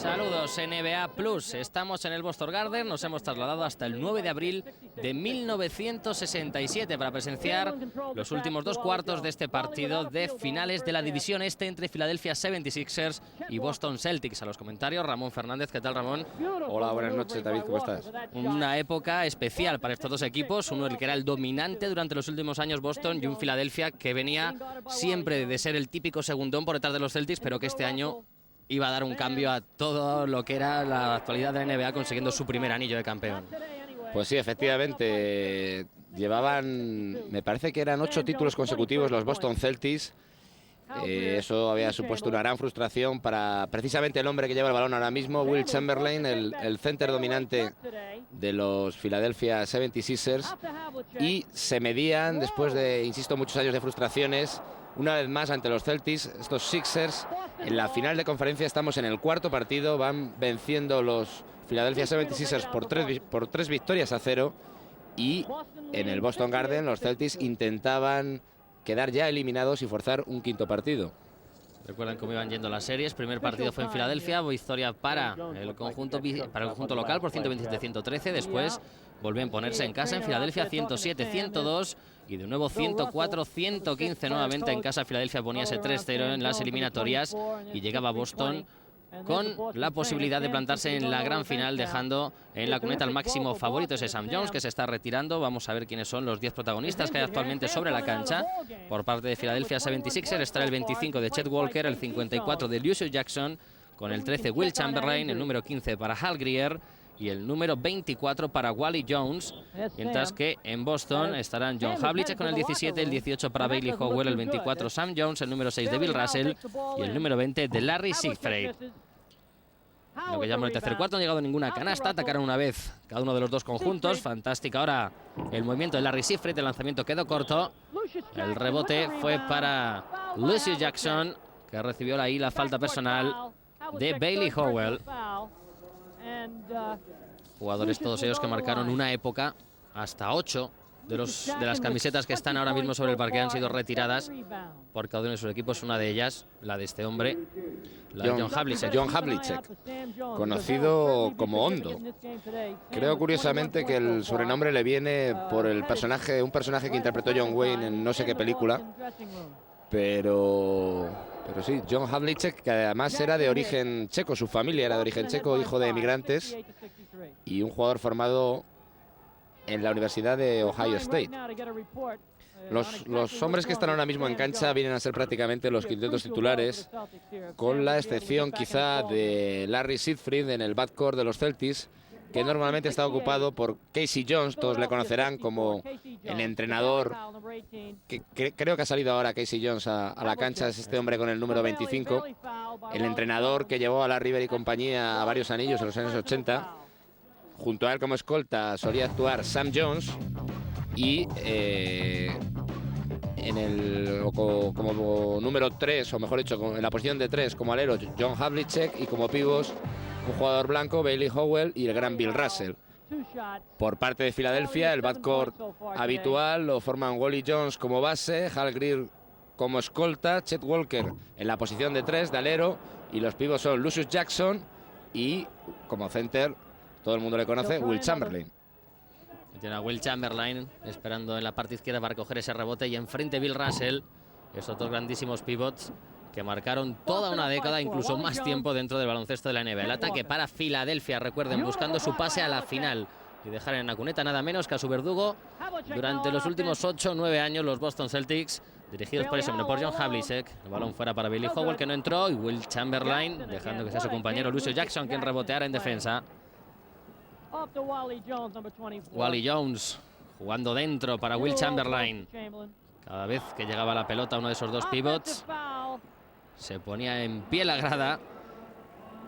Saludos NBA Plus, estamos en el Boston Garden, nos hemos trasladado hasta el 9 de abril de 1967 para presenciar los últimos dos cuartos de este partido de finales de la división este entre Philadelphia 76ers y Boston Celtics. A los comentarios, Ramón Fernández. ¿Qué tal, Ramón? Hola, buenas noches, David, ¿cómo estás? Una época especial para estos dos equipos, uno el que era el dominante durante los últimos años, Boston, y un Philadelphia que venía siempre de ser el típico segundón por detrás de los Celtics, pero que este año iba a dar un cambio a todo lo que era la actualidad de la NBA, consiguiendo su primer anillo de campeón. Pues sí, efectivamente, llevaban, me parece que eran 8 títulos consecutivos los Boston Celtics. Eso había supuesto una gran frustración para precisamente el hombre que lleva el balón ahora mismo, Wilt Chamberlain, el center dominante de los Philadelphia 76ers. Y se medían, después de, insisto, muchos años de frustraciones, una vez más ante los Celtics, estos Sixers. En la final de conferencia estamos en el cuarto partido, van venciendo los Philadelphia 76ers por 3 victorias a 0. Y en el Boston Garden los Celtics intentaban quedar ya eliminados y forzar un quinto partido. Recuerdan cómo iban yendo las series. Primer partido fue en Filadelfia, victoria para el conjunto local por 127-113. Después volvió a imponerse en casa en Filadelfia 107-102 y de nuevo 104-115 nuevamente en casa. Filadelfia ponía ese 3-0 en las eliminatorias y llegaba a Boston con la posibilidad de plantarse en la gran final, dejando en la cuneta al máximo favorito, ese Sam Jones, que se está retirando. Vamos a ver quiénes son los 10 protagonistas que hay actualmente sobre la cancha. Por parte de Philadelphia 76ers estará el 25 de Chet Walker, el 54 de Lucius Jackson, con el 13 Wilt Chamberlain, el número 15 para Hal Greer y el número 24 para Wally Jones, mientras que en Boston estarán John Havlicek con el 17, el 18 para Bailey Howell, el 24 Sam Jones, el número 6 de Bill Russell y el número 20 de Larry Seyfried. Lo que llamo el tercer cuarto, no ha llegado ninguna canasta, atacaron una vez cada uno de los dos conjuntos. Fantástica ahora el movimiento de Larry Seyfried, el lanzamiento quedó corto, el rebote fue para Lucius Jackson, que recibió ahí la falta personal de Bailey Howell. Jugadores todos ellos que marcaron una época. Hasta 8 de las camisetas que están ahora mismo sobre el parque han sido retiradas por cada uno de sus equipos. Una de ellas, la de este hombre, la de John Havlicek. John Havlicek, conocido como Hondo. Creo curiosamente que el sobrenombre le viene por un personaje que interpretó John Wayne en no sé qué película. Pero sí, John Havlicek, que además era de origen checo, su familia era de origen checo, hijo de emigrantes, y un jugador formado en la Universidad de Ohio State. Los hombres que están ahora mismo en cancha vienen a ser prácticamente los quintetos titulares, con la excepción quizá de Larry Seyfried en el backcourt de los Celtics, que normalmente está ocupado por Casey Jones. Todos le conocerán como el entrenador, que creo que ha salido ahora Casey Jones a la cancha, es este hombre con el número 25, el entrenador que llevó a la River y compañía a varios anillos en los años 80. Junto a él como escolta solía actuar Sam Jones y como número 3, o mejor dicho, en la posición de 3 como alero, John Havlicek, y como pivos un jugador blanco, Bailey Howell, y el gran Bill Russell. Por parte de Filadelfia, el backcourt habitual lo forman Wally Jones como base, Hal Greer como escolta, Chet Walker en la posición de 3 de alero, y los pivos son Lucius Jackson y como center, todo el mundo le conoce, Wilt Chamberlain. Tiene a Wilt Chamberlain esperando en la parte izquierda para coger ese rebote, y enfrente Bill Russell, esos dos grandísimos pivots que marcaron toda una década, incluso más tiempo dentro del baloncesto de la NBA. El ataque para Filadelfia, recuerden, buscando su pase a la final y dejar en la cuneta nada menos que a su verdugo durante los últimos 8 o 9 años, los Boston Celtics, dirigidos por ese hombre, por John Havlicek. El balón fuera para Bailey Howell, que no entró, y Wilt Chamberlain dejando que sea su compañero Lucius Jackson quien reboteara en defensa. Wally Jones jugando dentro para Wilt Chamberlain. Cada vez que llegaba la pelota uno de esos dos pivots, se ponía en pie la grada.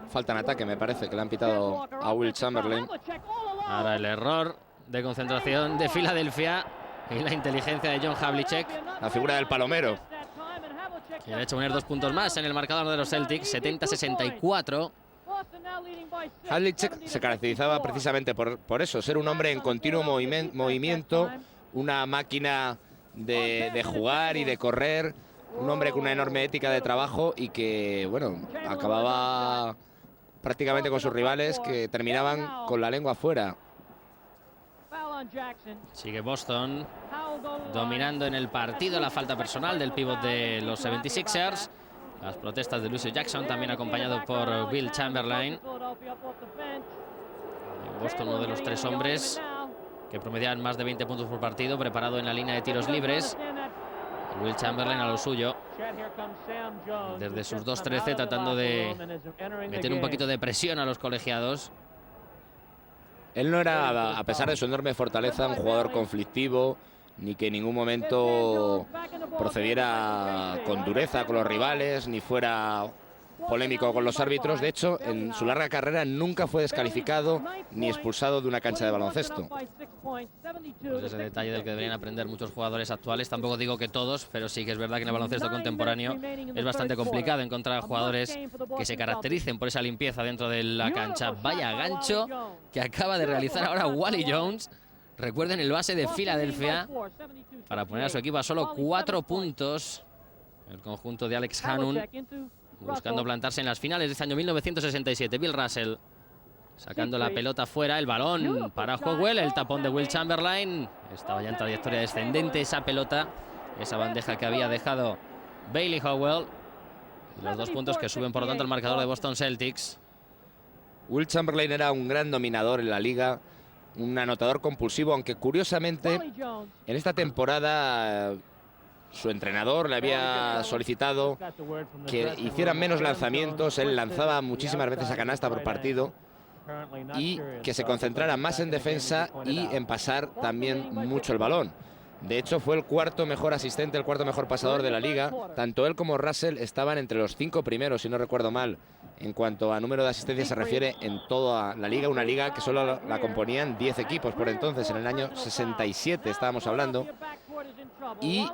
Falta en ataque, me parece, que le han pitado a Wilt Chamberlain. Ahora el error de concentración de Filadelfia y la inteligencia de John Havlicek, la figura del palomero, que ha hecho poner 2 puntos más en el marcador de los Celtics, 70-64. Havlicek se caracterizaba precisamente por eso, ser un hombre en continuo movimiento, una máquina de jugar y de correr, un hombre con una enorme ética de trabajo, y que, bueno, acababa prácticamente con sus rivales, que terminaban con la lengua afuera. Sigue Boston dominando en el partido. La falta personal del pívot de los 76ers. Las protestas de Lucius Jackson, también acompañado por Will Chamberlain. Boston, uno de los 3 hombres que promedian más de 20 puntos por partido, preparado en la línea de tiros libres. Will Chamberlain a lo suyo, desde sus 2-13, tratando de meter un poquito de presión a los colegiados. Él no era, a pesar de su enorme fortaleza, un jugador conflictivo, ni que en ningún momento procediera con dureza con los rivales, ni fuera polémico con los árbitros. De hecho, en su larga carrera nunca fue descalificado ni expulsado de una cancha de baloncesto. Pues ese detalle del que deberían aprender muchos jugadores actuales. Tampoco digo que todos, pero sí que es verdad que en el baloncesto contemporáneo es bastante complicado encontrar jugadores que se caractericen por esa limpieza dentro de la cancha. Vaya gancho que acaba de realizar ahora Wally Jones. Recuerden, el base de Filadelfia, para poner a su equipo a solo 4 puntos. El conjunto de Alex Hanun, buscando plantarse en las finales de este año 1967. Bill Russell sacando la pelota fuera, el balón para Howell, el tapón de Will Chamberlain. Estaba ya en trayectoria descendente esa pelota, esa bandeja que había dejado Bailey Howell. Y los 2 puntos que suben, por lo tanto, el marcador de Boston Celtics. Will Chamberlain era un gran dominador en la liga, un anotador compulsivo, aunque curiosamente en esta temporada su entrenador le había solicitado que hicieran menos lanzamientos. Él lanzaba muchísimas veces a canasta por partido y que se concentrara más en defensa y en pasar también mucho el balón. De hecho, fue el 4º mejor asistente, el 4º mejor pasador de la liga. Tanto él como Russell estaban entre los 5 primeros, si no recuerdo mal, en cuanto a número de asistencias se refiere en toda la liga. Una liga que solo la componían 10 equipos por entonces, en el año 67 estábamos hablando. Y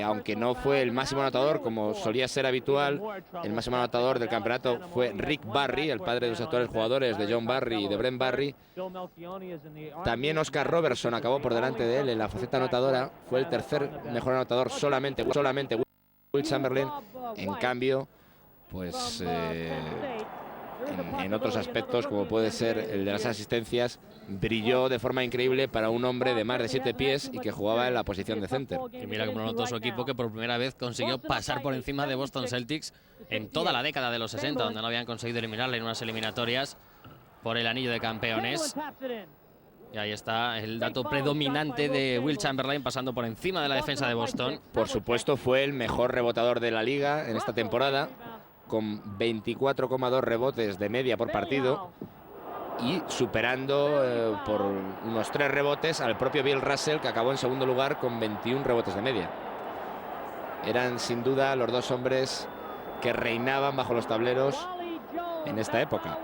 aunque no fue el máximo anotador como solía ser habitual, el máximo anotador del campeonato fue Rick Barry, el padre de los actuales jugadores de John Barry y de Brent Barry. También Oscar Robertson acabó por delante de él en la faceta anotadora. Fue el 3er mejor anotador, solamente Will Chamberlain. En cambio, pues en otros aspectos, como puede ser el de las asistencias, brilló de forma increíble para un hombre de más de 7 pies y que jugaba en la posición de center. Y mira cómo lo notó su equipo, que por primera vez consiguió pasar por encima de Boston Celtics en toda la década de los 60, donde no habían conseguido eliminarle en unas eliminatorias por el anillo de campeones. Y ahí está el dato predominante de Will Chamberlain, pasando por encima de la defensa de Boston. Por supuesto, fue el mejor rebotador de la liga en esta temporada, con 24,2 rebotes de media por partido y superando por unos 3 rebotes al propio Bill Russell, que acabó en segundo lugar con 21 rebotes de media. Eran sin duda los 2 hombres que reinaban bajo los tableros en esta época.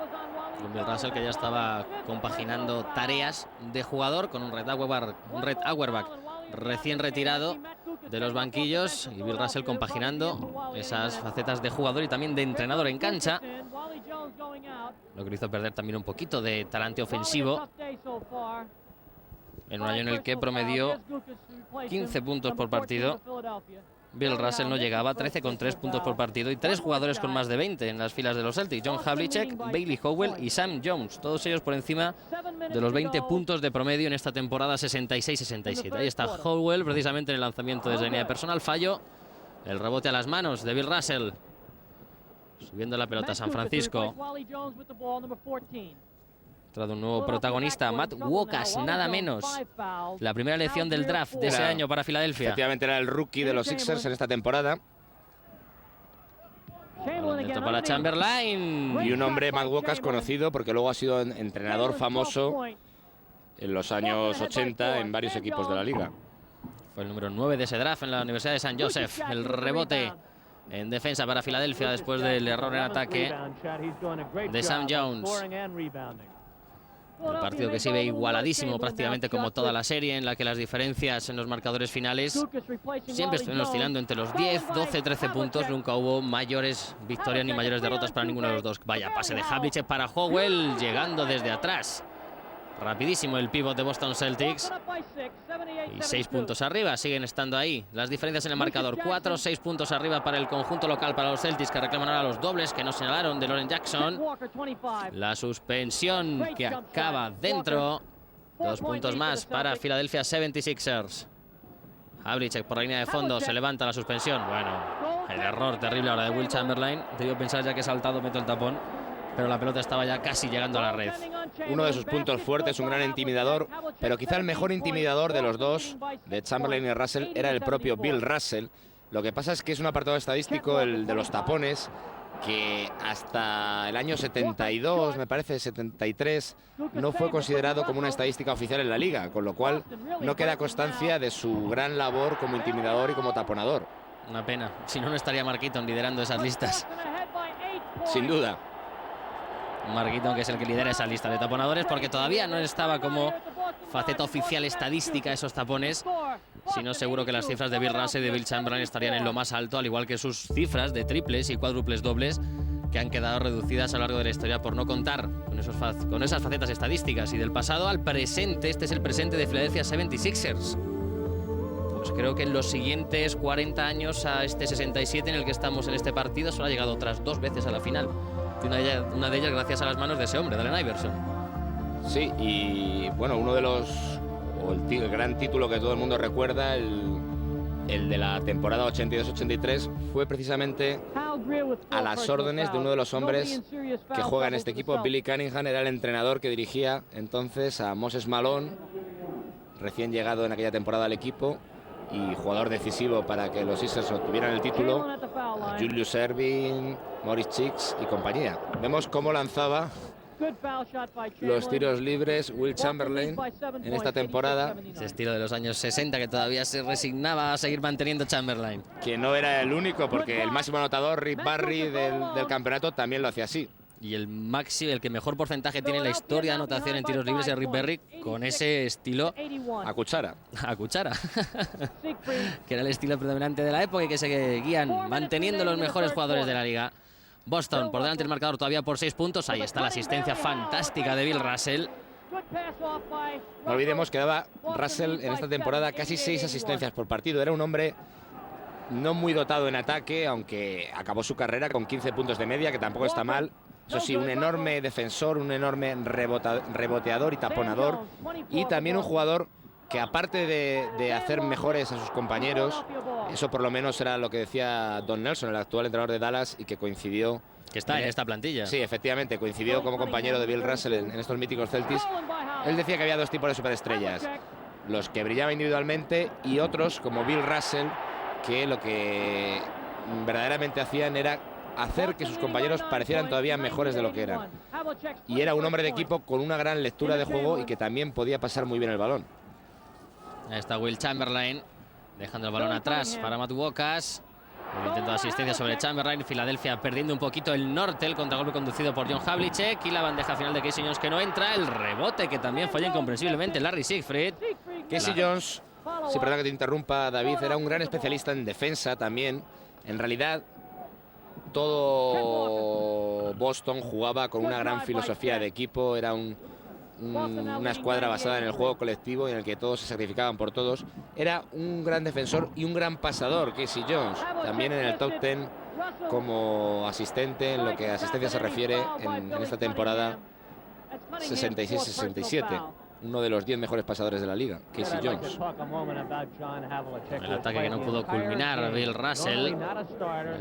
Bill Russell, que ya estaba compaginando tareas de jugador con un Red Auerbach recién retirado de los banquillos, y Bill Russell compaginando esas facetas de jugador y también de entrenador en cancha, lo que le hizo perder también un poquito de talante ofensivo en un año en el que promedió 15 puntos por partido. Bill Russell no llegaba a 13,3 puntos por partido, y 3 jugadores con más de 20 en las filas de los Celtics: John Havlicek, Bailey Howell y Sam Jones, todos ellos por encima de los 20 puntos de promedio en esta temporada 66-67. Ahí está Howell, precisamente en el lanzamiento desde línea de personal, fallo, el rebote a las manos de Bill Russell. Subiendo la pelota San Francisco. Entrado un nuevo protagonista, Matt Wokas, nada menos. La primera elección del draft de ese año para Filadelfia. Efectivamente era el rookie de los Sixers en esta temporada. Para Chamberlain. Y un hombre, Matt Wokas, conocido porque luego ha sido entrenador famoso en los años 80 en varios equipos de la liga. Fue el número 9 de ese draft en la Universidad de San Joseph. El rebote en defensa para Filadelfia después del error en ataque de Sam Jones. Un partido que se ve igualadísimo prácticamente como toda la serie, en la que las diferencias en los marcadores finales siempre estuvieron oscilando entre los 10, 12, 13 puntos. Nunca hubo mayores victorias ni mayores derrotas para ninguno de los dos. Vaya pase de Havlicek para Howell, llegando desde atrás Rapidísimo el pívot de Boston Celtics. Y 6 puntos arriba, siguen estando ahí. Las diferencias en el marcador, 4, 6 puntos arriba para el conjunto local, para los Celtics, que reclaman ahora los dobles que no señalaron de Lauren Jackson. La suspensión que acaba dentro. 2 puntos más para Philadelphia 76ers. Havlicek por la línea de fondo, se levanta la suspensión. Bueno, el error terrible ahora de Will Chamberlain. Debió pensar ya que he saltado, meto el tapón, pero la pelota estaba ya casi llegando a la red. Uno de sus puntos fuertes, un gran intimidador, pero quizá el mejor intimidador de los dos, de Chamberlain y Russell, era el propio Bill Russell. Lo que pasa es que es un apartado estadístico, el de los tapones, que hasta el año 72, me parece, 73, no fue considerado como una estadística oficial en la liga, con lo cual no queda constancia de su gran labor como intimidador y como taponador. Una pena, si no, no estaría Mark Eaton liderando esas listas. Sin duda. Mark Eaton, que es el que lidera esa lista de taponadores, porque todavía no estaba como faceta oficial estadística esos tapones, sino seguro que las cifras de Bill Russell y de Will Chamberlain estarían en lo más alto, al igual que sus cifras de triples y cuádruples dobles, que han quedado reducidas a lo largo de la historia por no contar con esas facetas estadísticas. Y del pasado al presente, este es el presente de Philadelphia 76ers. Pues creo que en los siguientes 40 años a este 67 en el que estamos en este partido, solo ha llegado otras 2 veces a la final. Una de ellas gracias a las manos de ese hombre, de Allen Iverson. Sí, y bueno, uno de los... el gran título que todo el mundo recuerda, el de la temporada 82-83, fue precisamente a las órdenes de uno de los hombres que juega en este equipo. Billy Cunningham era el entrenador que dirigía entonces a Moses Malone, recién llegado en aquella temporada al equipo y jugador decisivo para que los Sixers obtuvieran el título, a Julius Erving, Morris Cheeks y compañía. Vemos cómo lanzaba los tiros libres Will Chamberlain en esta temporada. Ese estilo de los años 60 que todavía se resignaba a seguir manteniendo Chamberlain. Que no era el único, porque el máximo anotador, Rick Barry, del campeonato, también lo hacía así. Y el que mejor porcentaje tiene en la historia de anotación en tiros libres es Rick Barry, con ese estilo a cuchara. A cuchara. Que era el estilo predominante de la época y que se guían manteniendo los mejores jugadores de la liga. Boston por delante del marcador todavía por 6 puntos. Ahí está la asistencia fantástica de Bill Russell. No olvidemos que daba Russell en esta temporada casi 6 asistencias por partido. Era un hombre no muy dotado en ataque, aunque acabó su carrera con 15 puntos de media, que tampoco está mal. Eso sí, un enorme defensor, un enorme reboteador y taponador. Y también un jugador que, aparte de hacer mejores a sus compañeros, eso por lo menos era lo que decía Don Nelson, el actual entrenador de Dallas, y que coincidió... Que está en esta plantilla. Sí, efectivamente, coincidió como compañero de Bill Russell en estos míticos Celtics. Él decía que había 2 tipos de superestrellas: los que brillaban individualmente y otros como Bill Russell, que lo que verdaderamente hacían era hacer que sus compañeros parecieran todavía mejores de lo que eran. Y era un hombre de equipo con una gran lectura de juego y que también podía pasar muy bien el balón. Ahí está Will Chamberlain, dejando el balón atrás para Matt Walkas. El intento de asistencia sobre Chamberlain. Filadelfia perdiendo un poquito el norte. El contragolpe conducido por John Havlicek. Y la bandeja final de Casey Jones que no entra. El rebote que también falla incomprensiblemente Larry Siegfried. Casey Jones, si perdón que te interrumpa, David, era un gran especialista en defensa también. En realidad, todo Boston jugaba con una gran filosofía de equipo. Era una escuadra basada en el juego colectivo y en el que todos se sacrificaban por todos. Era un gran defensor y un gran pasador, Casey Jones, también en el top 10 como asistente en lo que a asistencia se refiere en esta temporada 66-67. Uno de los 10 mejores pasadores de la liga, Casey Jones. El ataque que no pudo culminar Bill Russell.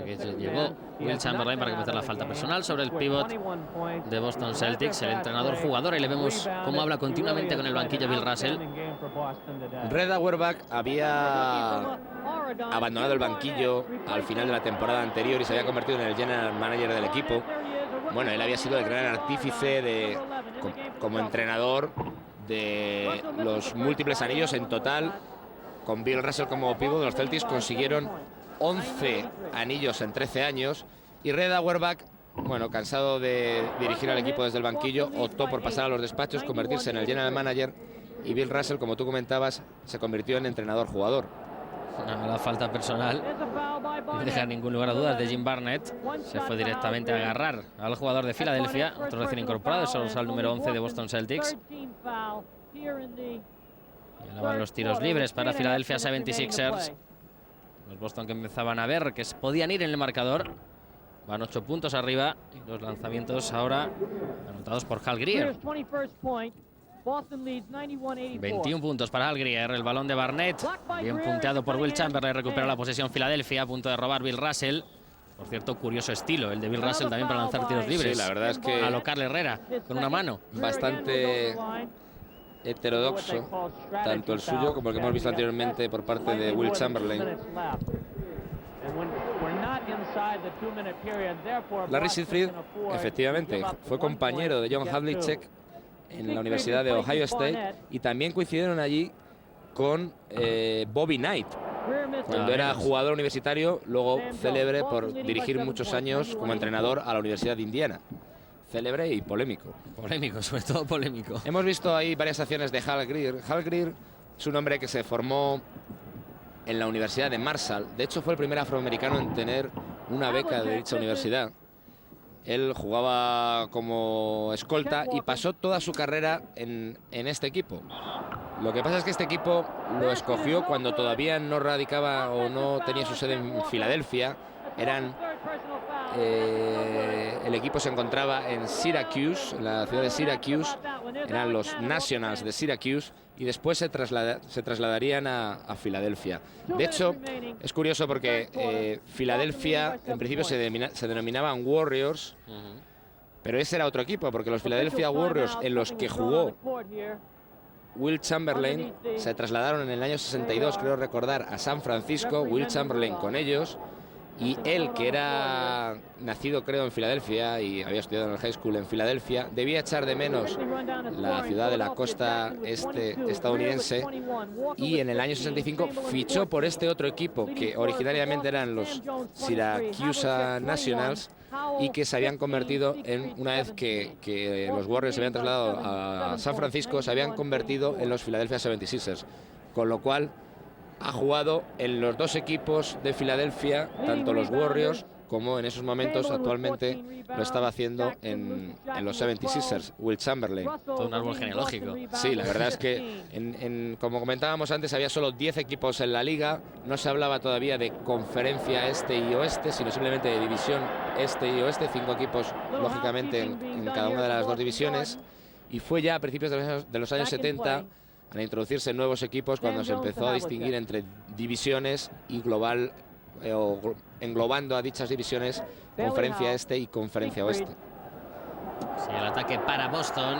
Que llegó Will Chamberlain para comenzar la falta personal sobre el pívot de Boston Celtics. El entrenador jugador, y le vemos cómo habla continuamente con el banquillo Bill Russell. Red Auerbach había abandonado el banquillo al final de la temporada anterior y se había convertido en el general manager del equipo. Bueno, él había sido el gran artífice como entrenador de los múltiples anillos en total. Con Bill Russell como pívot, los Celtics consiguieron 11 anillos en 13 años. Y Red Auerbach, bueno, cansado de dirigir al equipo desde el banquillo, optó por pasar a los despachos, convertirse en el general manager. Y Bill Russell, como tú comentabas, se convirtió en entrenador-jugador. La falta personal, no deja ningún lugar a dudas, de Jim Barnett. Se fue directamente a agarrar al jugador de Filadelfia, otro recién incorporado, es el número 11 de Boston Celtics. Y ahora van los tiros libres para Philadelphia 76ers. Los Boston que empezaban a ver que podían ir en el marcador. Van 8 puntos arriba y los lanzamientos ahora anotados por Hal Greer. 21 puntos para Hal Greer. El balón de Barnett, bien punteado por Will Chamberlain. Recupera la posesión Filadelfia, a punto de robar Bill Russell. Por cierto, curioso estilo el de Bill Russell también para lanzar tiros libres. Sí, la verdad es que a lo Carl Herrera, con una mano. Bastante heterodoxo, tanto el suyo como el que hemos visto anteriormente por parte de Will Chamberlain. Larry Seyfried, efectivamente, fue compañero de John Havlicek en la Universidad de Ohio State y también coincidieron allí con Bobby Knight, cuando era jugador universitario, luego célebre por dirigir muchos años como entrenador a la Universidad de Indiana. Célebre y polémico. Polémico, sobre todo polémico. Hemos visto ahí varias acciones de Hal Greer. Hal Greer es un hombre que se formó en la Universidad de Marshall. De hecho, fue el primer afroamericano en tener una beca de dicha universidad. Él jugaba como escolta y pasó toda su carrera en este equipo. Lo que pasa es que este equipo lo escogió cuando todavía no radicaba o no tenía su sede en Filadelfia. El equipo se encontraba en Syracuse, en la ciudad de Syracuse. Eran los Nationals de Syracuse y después se trasladarían a Filadelfia. De hecho, es curioso porque Filadelfia en principio se denominaban Warriors, pero ese era otro equipo, porque los Philadelphia Warriors, en los que jugó Will Chamberlain, se trasladaron en el año 62, creo recordar, a San Francisco. Will Chamberlain con ellos. Y él, que era nacido creo en Filadelfia y había estudiado en el high school en Filadelfia, debía echar de menos la ciudad de la costa este estadounidense y en el año 65 fichó por este otro equipo que originariamente eran los Syracuse Nationals y que se habían convertido en, una vez que los Warriors se habían trasladado a San Francisco, se habían convertido en los Philadelphia 76ers, con lo cual ha jugado en los dos equipos de Filadelfia, tanto los Warriors como en esos momentos actualmente lo estaba haciendo en los 76ers, Will Chamberlain. Todo un árbol genealógico. Sí, la verdad es que, como comentábamos antes, había solo 10 equipos en la liga. No se hablaba todavía de conferencia este y oeste, sino simplemente de división este y oeste. 5 equipos, lógicamente, en cada una de las dos divisiones. Y fue ya a principios de los años 70... al introducirse nuevos equipos, cuando se empezó a distinguir entre divisiones y englobando a dichas divisiones conferencia este y conferencia oeste. Sí, el ataque para Boston.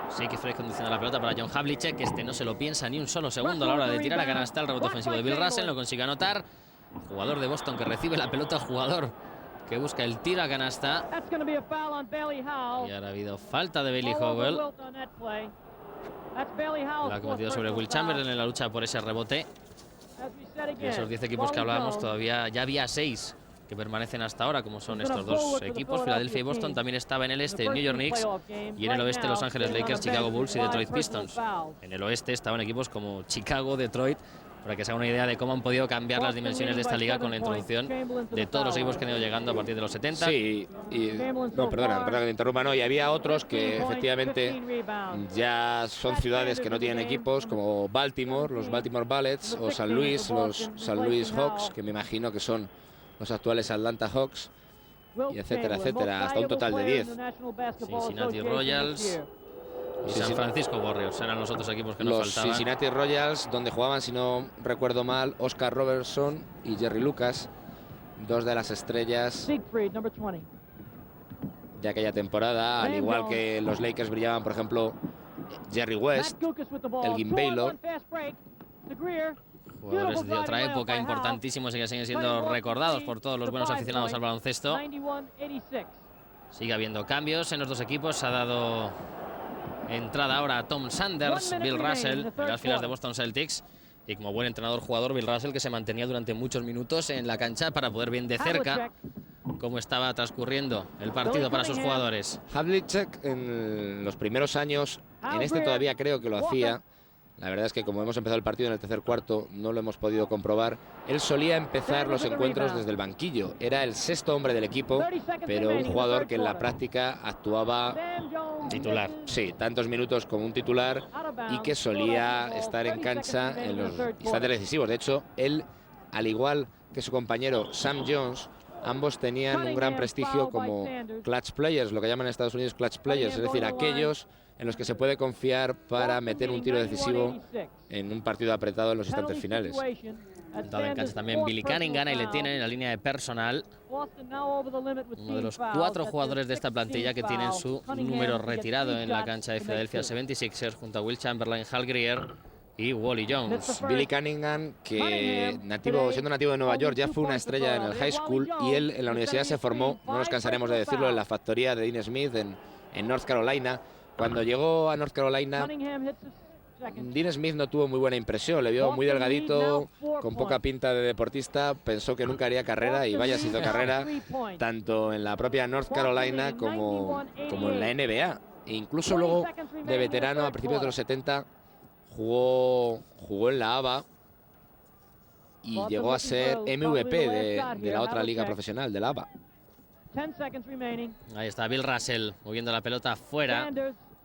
Sí que Frey conduciendo la pelota para John Havlicek, que este no se lo piensa ni un solo segundo a la hora de tirar a canasta. El rebote ofensivo de Bill Russell lo consigue anotar. Jugador de Boston que recibe la pelota, jugador que busca el tiro a canasta. Y ahora ha habido falta de Bailey Howell. La ha cometido sobre Will Chamberlain en la lucha por ese rebote. Y esos 10 equipos que hablábamos, todavía ya había 6 que permanecen hasta ahora, como son estos dos equipos. Filadelfia y Boston. También estaba en el este New York Knicks y en el oeste Los Ángeles Lakers, Chicago Bulls y Detroit Pistons. En el oeste estaban equipos como Chicago, Detroit, para que se haga una idea de cómo han podido cambiar las dimensiones de esta liga con la introducción de todos los equipos que han ido llegando a partir de los 70. Sí, no, perdona que te interrumpa, no, y había otros que efectivamente ya son ciudades que no tienen equipos, como Baltimore, los Baltimore Bullets, o San Luis, los San Luis Hawks, que me imagino que son los actuales Atlanta Hawks, y etcétera, etcétera, hasta un total de 10. Cincinnati Royals y San Francisco Warriors eran los otros equipos que nos faltaban. Los Cincinnati Royals, donde jugaban, si no recuerdo mal, Oscar Robertson y Jerry Lucas, dos de las estrellas de aquella temporada, al igual que los Lakers brillaban, por ejemplo, Jerry West, Elgin Baylor. Jugadores de otra época importantísimos y que siguen siendo recordados por todos los buenos aficionados al baloncesto. Sigue habiendo cambios en los dos equipos. Ha dado entrada ahora a Tom Sanders, Bill Russell, en las filas de Boston Celtics. Y como buen entrenador-jugador, Bill Russell, que se mantenía durante muchos minutos en la cancha para poder ver de cerca cómo estaba transcurriendo el partido para sus jugadores. Havlicek en los primeros años, en este todavía creo que lo hacía, La verdad es que como hemos empezado el partido en el tercer cuarto, no lo hemos podido comprobar. Él solía empezar los encuentros desde el banquillo. Era el sexto hombre del equipo, pero un jugador que en la práctica actuaba Titular. Sí, tantos minutos como un titular y que solía estar en cancha en los instantes decisivos. De hecho, él, al igual que su compañero Sam Jones, ambos tenían un gran prestigio como clutch players, lo que llaman en Estados Unidos clutch players, es decir, aquellos en los que se puede confiar para meter un tiro decisivo en un partido apretado en los instantes finales. Dado en cancha también Billy Cunningham, y le tienen en la línea de personal uno de los 4 jugadores de esta plantilla que tienen su número retirado en la cancha de Philadelphia 76ers, junto a Will Chamberlain, Hal Greer y Wally Jones. Billy Cunningham, que siendo nativo de Nueva York, ya fue una estrella en el high school, y él en la universidad se formó, no nos cansaremos de decirlo, en la factoría de Dean Smith en North Carolina. Cuando llegó a North Carolina, Dean Smith no tuvo muy buena impresión, le vio muy delgadito, con poca pinta de deportista, pensó que nunca haría carrera, y vaya, se hizo carrera tanto en la propia North Carolina como en la NBA. E incluso luego, de veterano, a principios de los 70, jugó en la ABA y llegó a ser MVP de la otra liga profesional, de la ABA. Ahí está Bill Russell moviendo la pelota fuera.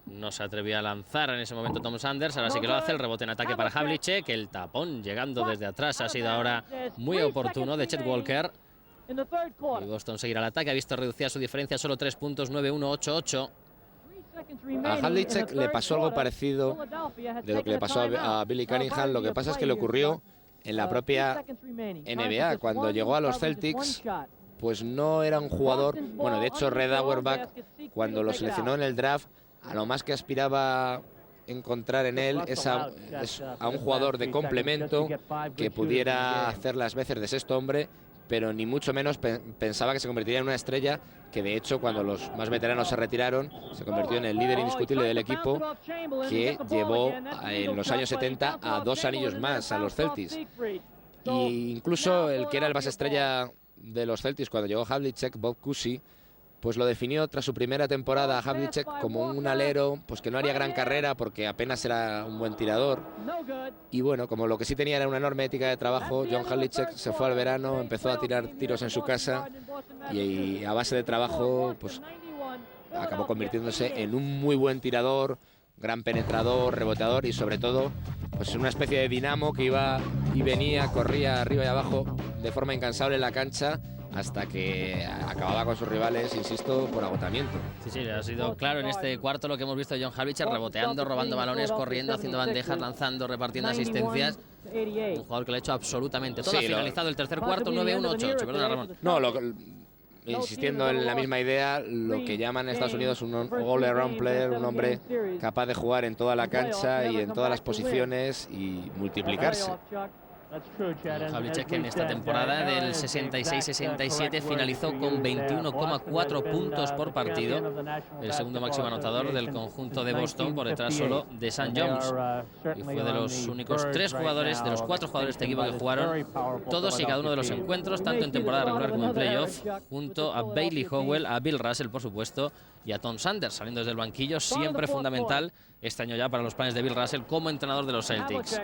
No se atrevía a lanzar en ese momento Tom Sanders, ahora sí que lo hace. El rebote en ataque para Havlicek, el tapón llegando desde atrás ha sido ahora muy oportuno de Chet Walker. Y Boston seguirá al ataque, ha visto reducida su diferencia, solo 3 puntos, 9-1, 8-8. A Havlicek le pasó algo parecido de lo que le pasó a Billy Cunningham. Lo que pasa es que le ocurrió en la propia NBA. Cuando llegó a los Celtics, pues no era un jugador... Bueno, de hecho, Red Auerbach, cuando lo seleccionó en el draft, a lo más que aspiraba encontrar en él es a un jugador de complemento que pudiera hacer las veces de sexto hombre, pero ni mucho menos pensaba que se convertiría en una estrella, que de hecho cuando los más veteranos se retiraron se convirtió en el líder indiscutible del equipo, que llevó en los años 70 a 2 anillos más a los Celtics. Y incluso el que era el base estrella de los Celtics cuando llegó Havlicek, Bob Cousy, pues lo definió tras su primera temporada a Havlicek como un alero pues que no haría gran carrera porque apenas era un buen tirador. Y bueno, como lo que sí tenía era una enorme ética de trabajo, John Havlicek se fue al verano, empezó a tirar tiros en su casa y a base de trabajo pues acabó convirtiéndose en un muy buen tirador, gran penetrador, reboteador y sobre todo pues una especie de dinamo que iba y venía, corría arriba y abajo de forma incansable en la cancha, hasta que acababa con sus rivales, insisto, por agotamiento. Sí, ha sido claro en este cuarto lo que hemos visto de John Havlicek, reboteando, robando balones, corriendo, haciendo bandejas, lanzando, repartiendo asistencias. Un jugador que lo ha hecho absolutamente todo. Ha finalizado el tercer cuarto, 9-1, 8-8. Perdona, Ramón. No, insistiendo en la misma idea, lo que llaman en Estados Unidos un all-around player, un hombre capaz de jugar en toda la cancha y en todas las posiciones y multiplicarse. Havlicek, que en esta temporada del 66-67 finalizó con 21,4 puntos por partido, el segundo máximo anotador del conjunto de Boston, por detrás solo de Sam Jones, y fue de los únicos 3 jugadores, de los 4 jugadores de este equipo que jugaron todos y cada uno de los encuentros, tanto en temporada regular como en playoff, junto a Bailey Howell, a Bill Russell, por supuesto, y a Tom Sanders, saliendo desde el banquillo, siempre fundamental este año ya para los planes de Bill Russell como entrenador de los Celtics.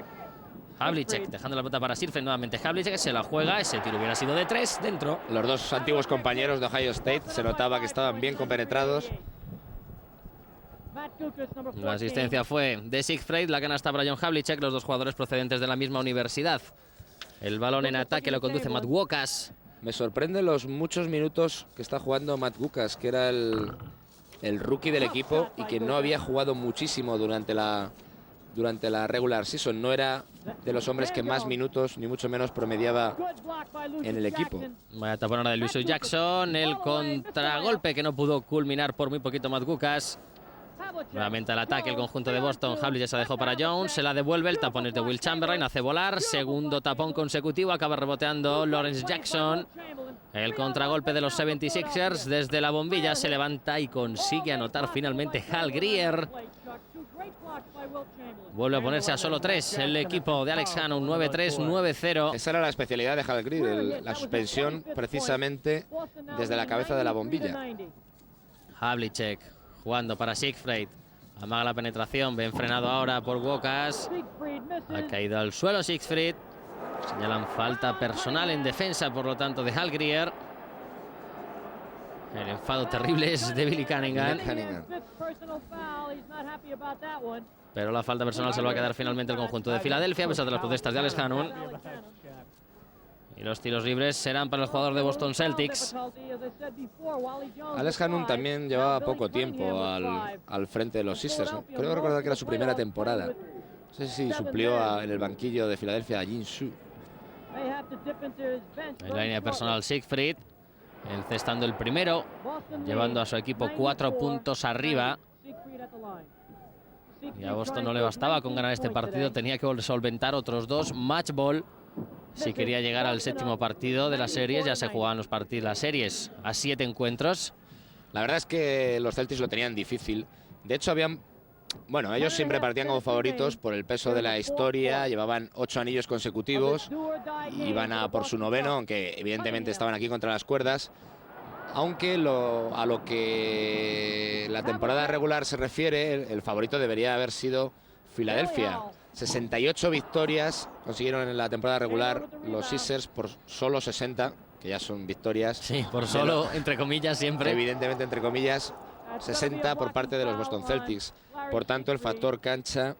Havlicek dejando la pelota para Sirfen, nuevamente Havlicek se la juega, ese tiro hubiera sido de 3, dentro. Los dos antiguos compañeros de Ohio State se notaba que estaban bien compenetrados. La asistencia fue de Siegfried, la canasta para John Havlicek, los dos jugadores procedentes de la misma universidad. El balón en ataque lo conduce Matt Guokas. Me sorprenden los muchos minutos que está jugando Matt Guokas, que era el rookie del equipo y que no había jugado muchísimo durante la regular season. No era de los hombres que más minutos, ni mucho menos, promediaba en el equipo. Vaya tapón ahora de Luis Jackson, el contragolpe que no pudo culminar por muy poquito Matt Guokas. Nuevamente al ataque el conjunto de Boston. Havlicek se la dejó para Jones, se la devuelve, el tapón es de Will Chamberlain, hace volar, segundo tapón consecutivo, acaba reboteando Lawrence Jackson. El contragolpe de los 76ers desde la bombilla se levanta y consigue anotar finalmente Hal Greer. Vuelve a ponerse a solo 3 el equipo de Alex Hannum, 9-3, 9-0. Esa era la especialidad de Hal Greer, la suspensión precisamente desde la cabeza de la bombilla. Havlicek jugando para Siegfried. Amaga la penetración, bien frenado ahora por Wokas. Ha caído al suelo Siegfried. Señalan falta personal en defensa, por lo tanto, de Hallgrír. El enfado terrible es de Billy Cunningham. Pero la falta personal se lo va a quedar finalmente el conjunto de Filadelfia, a pesar de las protestas de Alex Hannum. Y los tiros libres serán para el jugador de Boston Celtics. Alex Hannum también llevaba poco tiempo al frente de los Sixers, ¿no? Creo recordar que era su primera temporada. No sé si suplió en el banquillo de Filadelfia a Jin Su. En la línea personal Siegfried, encestando el primero, llevando a su equipo 4 puntos arriba. Y a Boston no le bastaba con ganar este partido, tenía que solventar otros 2 match ball si quería llegar al 7º partido de las series. Ya se jugaban las series a 7 encuentros. La verdad es que los Celtics lo tenían difícil. De hecho, bueno, ellos siempre partían como favoritos por el peso de la historia. Llevaban 8 anillos consecutivos. Iban a por su 9º, aunque evidentemente estaban aquí contra las cuerdas. Aunque a lo que la temporada regular se refiere, el favorito debería haber sido Filadelfia. 68 victorias consiguieron en la temporada regular los Sixers por solo 60, que ya son victorias. Sí, por solo, entre comillas, siempre. Evidentemente, entre comillas, 60 por parte de los Boston Celtics. Por tanto, el factor cancha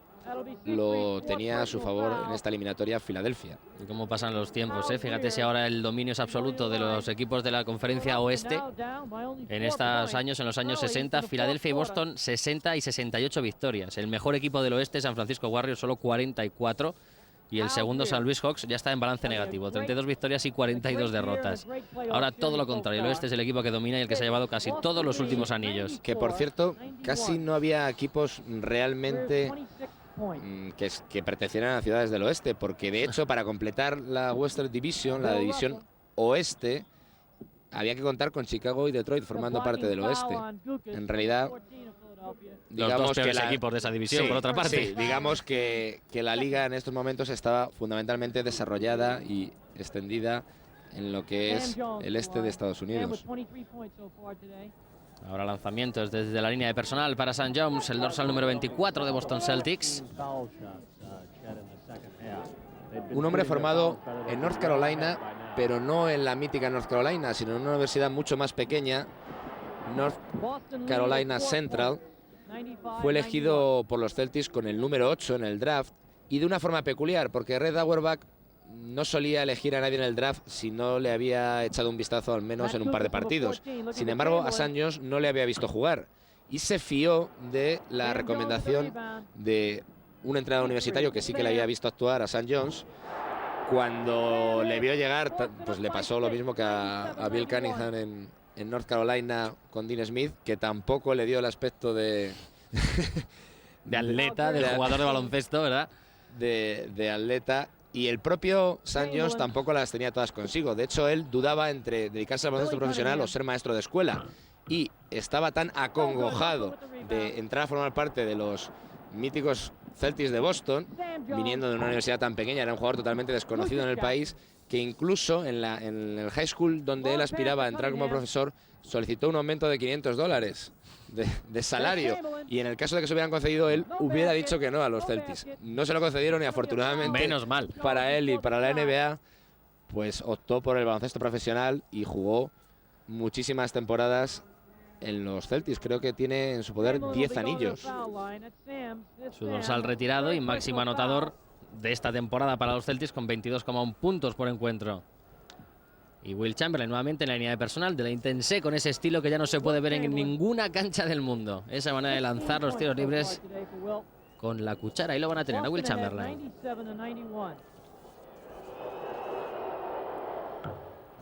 lo tenía a su favor en esta eliminatoria Filadelfia. Y cómo pasan los tiempos, ¿eh? Fíjate si ahora el dominio es absoluto de los equipos de la conferencia oeste. En estos años, en los años 60, Filadelfia y Boston 60 y 68 victorias. El mejor equipo del oeste, San Francisco Warriors, solo 44. Y el segundo, San Luis Hawks, ya está en balance negativo, 32 victorias y 42 derrotas. Ahora todo lo contrario, el oeste es el equipo que domina y el que se ha llevado casi todos los últimos anillos. Que por cierto, casi no había equipos realmente que pertenecieran a ciudades del oeste, porque de hecho para completar la Western Division, la división oeste, había que contar con Chicago y Detroit formando parte del oeste. En realidad, los dos peores equipos de esa división, sí, por otra parte. Sí, digamos que la liga en estos momentos estaba fundamentalmente desarrollada y extendida en lo que es el este de Estados Unidos. Ahora lanzamientos desde la línea de personal para Sam Jones, el dorsal número 24 de Boston Celtics. Un hombre formado en North Carolina, pero no en la mítica North Carolina, sino en una universidad mucho más pequeña, North Carolina Central. Fue elegido por los Celtics con el número 8 en el draft y de una forma peculiar, porque Red Auerbach no solía elegir a nadie en el draft si no le había echado un vistazo al menos en un par de partidos. Sin embargo, a Sam Jones no le había visto jugar y se fió de la recomendación de un entrenador universitario que sí que le había visto actuar a Sam Jones. Cuando le vio llegar, pues le pasó lo mismo que a Bill Cunningham en North Carolina con Dean Smith, que tampoco le dio el aspecto de atleta, de jugador de baloncesto, ¿verdad? De atleta. Y el propio Sam Jones tampoco las tenía todas consigo. De hecho, él dudaba entre dedicarse al baloncesto profesional o ser maestro de escuela. Y estaba tan acongojado de entrar a formar parte de los míticos Celtics de Boston, viniendo de una universidad tan pequeña, era un jugador totalmente desconocido en el país, que incluso en el high school donde él aspiraba a entrar como profesor, solicitó un aumento de $500 de salario. Y en el caso de que se hubieran concedido, él hubiera dicho que no a los Celtics. No se lo concedieron y afortunadamente, menos mal para él y para la NBA, pues optó por el baloncesto profesional y jugó muchísimas temporadas en los Celtics. Creo que tiene en su poder 10 anillos. Su dorsal retirado y máximo anotador de esta temporada para los Celtics con 22,1 puntos por encuentro. Y Will Chamberlain nuevamente en la línea de personal de la Intense, con ese estilo que ya no se puede ver en ninguna cancha del mundo. Esa manera de lanzar los tiros libres con la cuchara. Y lo van a tener a Will Chamberlain,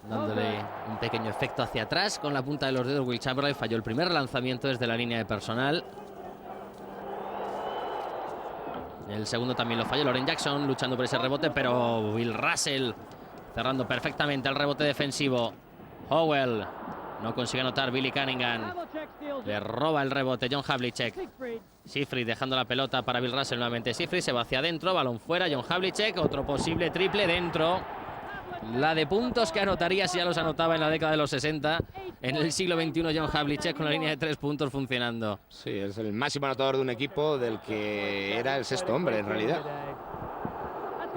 dándole un pequeño efecto hacia atrás con la punta de los dedos. Will Chamberlain falló el primer lanzamiento desde la línea de personal. El segundo también lo falló Loren Jackson, luchando por ese rebote, pero Bill Russell cerrando perfectamente el rebote defensivo. Howell no consigue anotar. Billy Cunningham le roba el rebote. John Havlicek. Siegfried dejando la pelota para Bill Russell nuevamente. Siegfried se va hacia adentro, balón fuera. John Havlicek, otro posible triple dentro. La de puntos que anotaría si ya los anotaba en la década de los 60. En el siglo XXI, John Havlicek con la línea de 3 puntos funcionando. Sí, es el máximo anotador de un equipo del que era el sexto hombre, en realidad.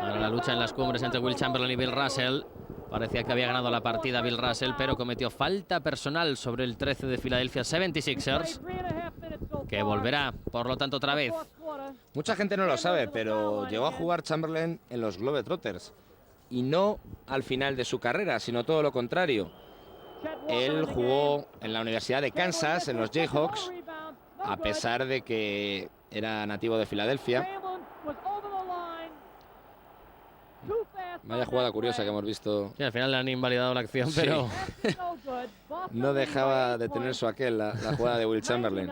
Ahora la lucha en las cumbres entre Will Chamberlain y Bill Russell. Parecía que había ganado la partida Bill Russell, pero cometió falta personal sobre el 13 de Philadelphia 76ers, que volverá, por lo tanto, otra vez. Mucha gente no lo sabe, pero llegó a jugar Chamberlain en los Globetrotters. Y no al final de su carrera, sino todo lo contrario. Él jugó en la Universidad de Kansas, en los Jayhawks, a pesar de que era nativo de Filadelfia. Vaya jugada curiosa que hemos visto. Sí, al final le han invalidado la acción, Sí. pero No dejaba de tener su aquel la jugada de Will Chamberlain.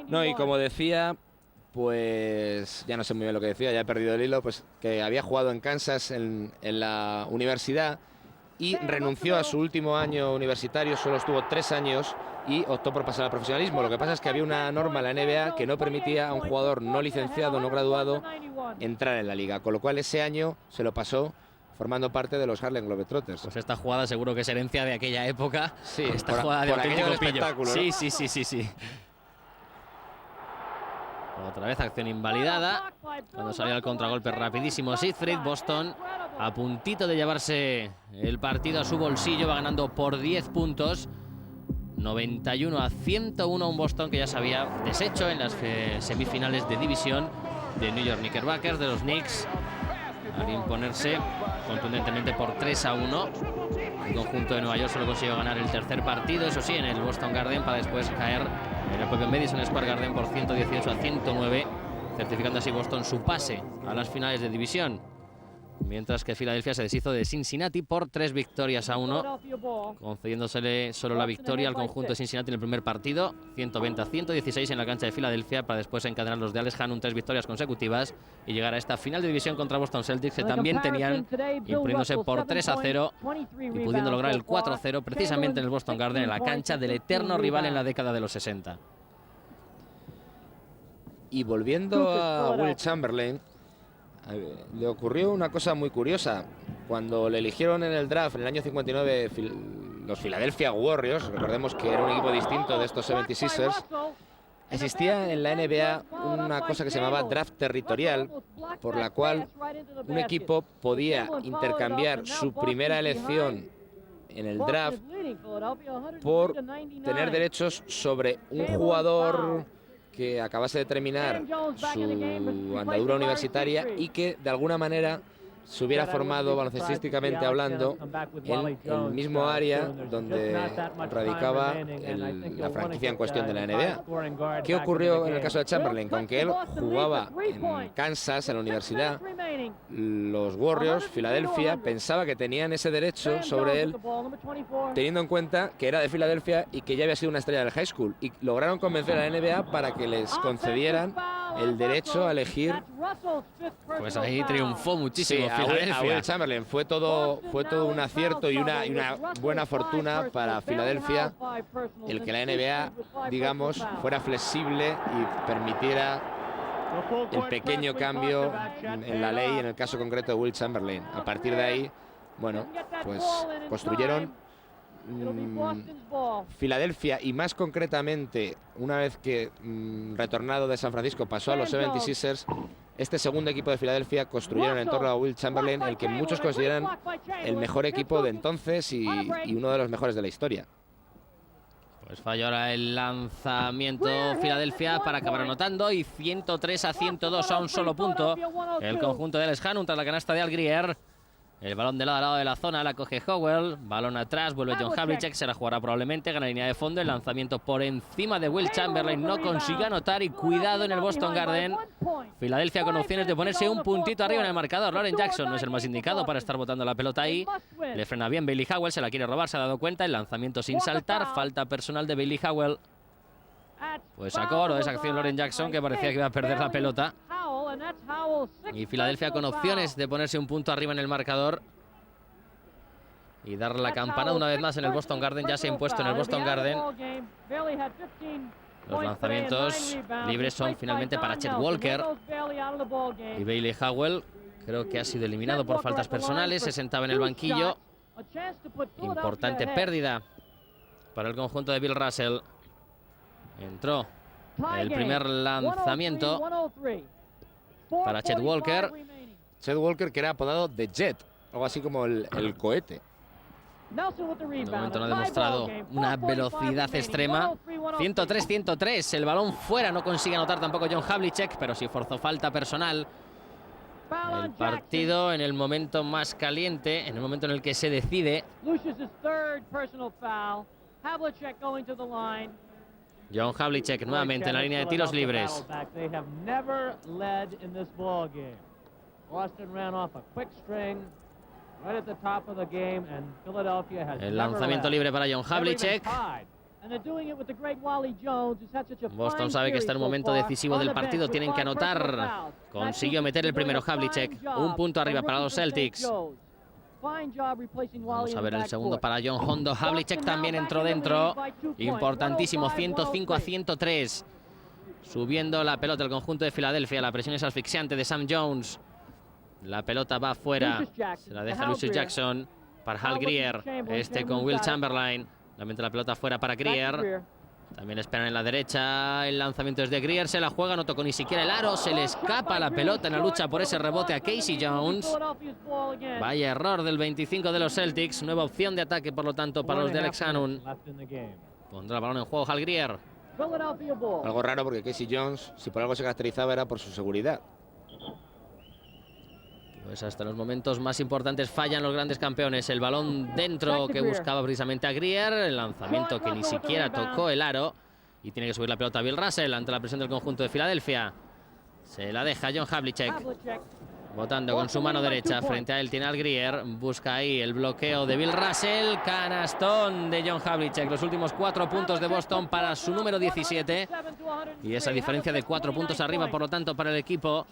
No, y como decía, pues ya no sé muy bien lo que decía, ya he perdido el hilo, pues que había jugado en Kansas en la universidad y renunció a su último año universitario, solo estuvo 3 años y optó por pasar al profesionalismo. Lo que pasa es que había una norma en la NBA que no permitía a un jugador no licenciado, no graduado, entrar en la liga, con lo cual ese año se lo pasó formando parte de los Harlem Globetrotters. pues esta jugada seguro que es herencia de aquella época. Sí, esta por- jugada de por aquello auténtico del pillo. espectáculo, ¿no? Sí. Otra vez acción invalidada. Cuando salió al contragolpe rapidísimo Siegfried, Boston a puntito de llevarse el partido a su bolsillo, va ganando por 10 puntos. 91-101, un Boston que ya se había deshecho en las semifinales de división de New York Knickerbockers, de los Knicks, al imponerse contundentemente por 3-1. El conjunto de Nueva York solo consiguió ganar el tercer partido, eso sí, en el Boston Garden, para después caer en el propio Madison Square Garden por 118-109, certificando así Boston su pase a las finales de división. Mientras que Filadelfia se deshizo de Cincinnati por 3-1, concediéndosele solo la victoria al conjunto de Cincinnati en el primer partido, 120-116 en la cancha de Filadelfia, para después encadenar los de Alex Hannum 3 victorias consecutivas y llegar a esta final de división contra Boston Celtics, que también tenían, imponiéndose por 3-0 y pudiendo lograr el 4-0 precisamente en el Boston Garden, en la cancha del eterno rival en la década de los 60. Y volviendo a Will Chamberlain, le ocurrió una cosa muy curiosa. Cuando le eligieron en el draft en el año 59 los Philadelphia Warriors, recordemos que era un equipo distinto de estos 76ers, existía en la NBA una cosa que se llamaba draft territorial, por la cual un equipo podía intercambiar su primera elección en el draft por tener derechos sobre un jugador que acabase de terminar su andadura universitaria y que de alguna manera se hubiera formado baloncestísticamente hablando en el mismo área donde radicaba la franquicia en cuestión de la NBA. ¿Qué ocurrió en el caso de Chamberlain? Que aunque él jugaba en Kansas, en la universidad, los Warriors, Filadelfia, pensaba que tenían ese derecho sobre él, teniendo en cuenta que era de Filadelfia y que ya había sido una estrella del high school, y lograron convencer a la NBA para que les concedieran el derecho a elegir. Pues ahí triunfó muchísimo a Filadelfia. Will Chamberlain. Fue todo un acierto y una buena fortuna para Filadelfia el que la NBA, digamos, fuera flexible y permitiera el pequeño cambio en la ley, en el caso concreto de Will Chamberlain. A partir de ahí, bueno, pues construyeron Filadelfia, y más concretamente, una vez que retornado de San Francisco pasó a los 76ers, este segundo equipo de Filadelfia construyeron en torno a Will Chamberlain el que muchos consideran el mejor equipo de entonces y uno de los mejores de la historia. Pues falló ahora el lanzamiento Filadelfia para acabar anotando, y 103-102 a un solo punto el conjunto de Alex Hannum tras la canasta de Al Grier. El balón de lado a lado de la zona la coge Howell, balón atrás, vuelve John Havlicek, se la jugará probablemente, gana línea de fondo, el lanzamiento por encima de Will Chamberlain, no consigue anotar, y cuidado en el Boston Garden. Filadelfia con opciones de ponerse un puntito arriba en el marcador. Lauren Jackson no es el más indicado para estar botando la pelota ahí, le frena bien Bailey Howell, se la quiere robar, se ha dado cuenta, el lanzamiento sin saltar, falta personal de Bailey Howell. Pues sacó oro de esa acción Lauren Jackson, que parecía que iba a perder la pelota. Y Filadelfia con opciones de ponerse un punto arriba en el marcador y dar la campanada una vez más en el Boston Garden. Ya se ha impuesto en el Boston Garden. Los lanzamientos libres son finalmente para Chet Walker, y Bailey Howell creo que ha sido eliminado por faltas personales. Se sentaba en el banquillo Importante pérdida para el conjunto de Bill Russell. Entró el primer lanzamiento para Chet Walker. Chet Walker, que era apodado The Jet, algo así como el cohete. De momento no ha demostrado una velocidad extrema. 103-103, el balón fuera, no consigue anotar tampoco John Havlicek, pero sí forzó falta personal. El partido en el momento más caliente, en el momento en el que se decide. John Havlicek nuevamente en la línea de tiros libres. El lanzamiento libre para John Havlicek. Boston sabe que está en un momento decisivo del partido, tienen que anotar. Consiguió meter el primero Havlicek, un punto arriba para los Celtics. Vamos a ver el segundo para John Hondo. Havlicek también entró dentro. Importantísimo, 105-103. Subiendo la pelota el conjunto de Filadelfia. La presión es asfixiante de Sam Jones. La pelota va afuera. Se la deja Lucius Jackson para Hal Greer. Este con Will Chamberlain. La pelota fuera para Greer. También esperan en la derecha. El lanzamiento es de Greer. Se la juega, no tocó ni siquiera el aro. Se le escapa la pelota en la lucha por ese rebote a Casey Jones. Vaya error del 25 de los Celtics. Nueva opción de ataque, por lo tanto, para los de Alex Hannum. Pondrá el balón en juego Hal Greer. Algo raro porque Casey Jones, si por algo se caracterizaba, era por su seguridad. Pues hasta los momentos más importantes fallan los grandes campeones. El balón dentro que buscaba precisamente a Greer. El lanzamiento que ni siquiera tocó el aro. Y tiene que subir la pelota a Bill Russell ante la presión del conjunto de Filadelfia. Se la deja John Havlicek. Botando con su mano derecha. Frente a él tiene al Greer. Busca ahí el bloqueo de Bill Russell. Canastón de John Havlicek. Los últimos 4 puntos de Boston para su número 17. Y esa diferencia de 4 puntos arriba, por lo tanto, para el equipo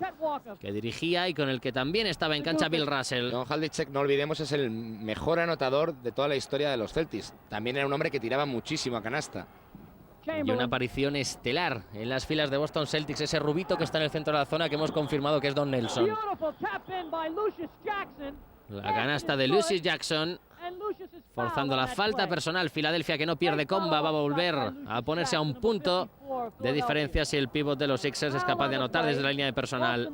que dirigía y con el que también estaba en cancha Bill Russell. John Havlicek, no olvidemos, es el mejor anotador de toda la historia de los Celtics. También era un hombre que tiraba muchísimo a canasta. Y una aparición estelar en las filas de Boston Celtics, ese rubito que está en el centro de la zona, que hemos confirmado que es Don Nelson. La canasta de Lucius Jackson, forzando la falta personal. Filadelfia, que no pierde comba, va a volver a ponerse a un punto de diferencia si el pívot de los Sixers es capaz de anotar desde la línea de personal.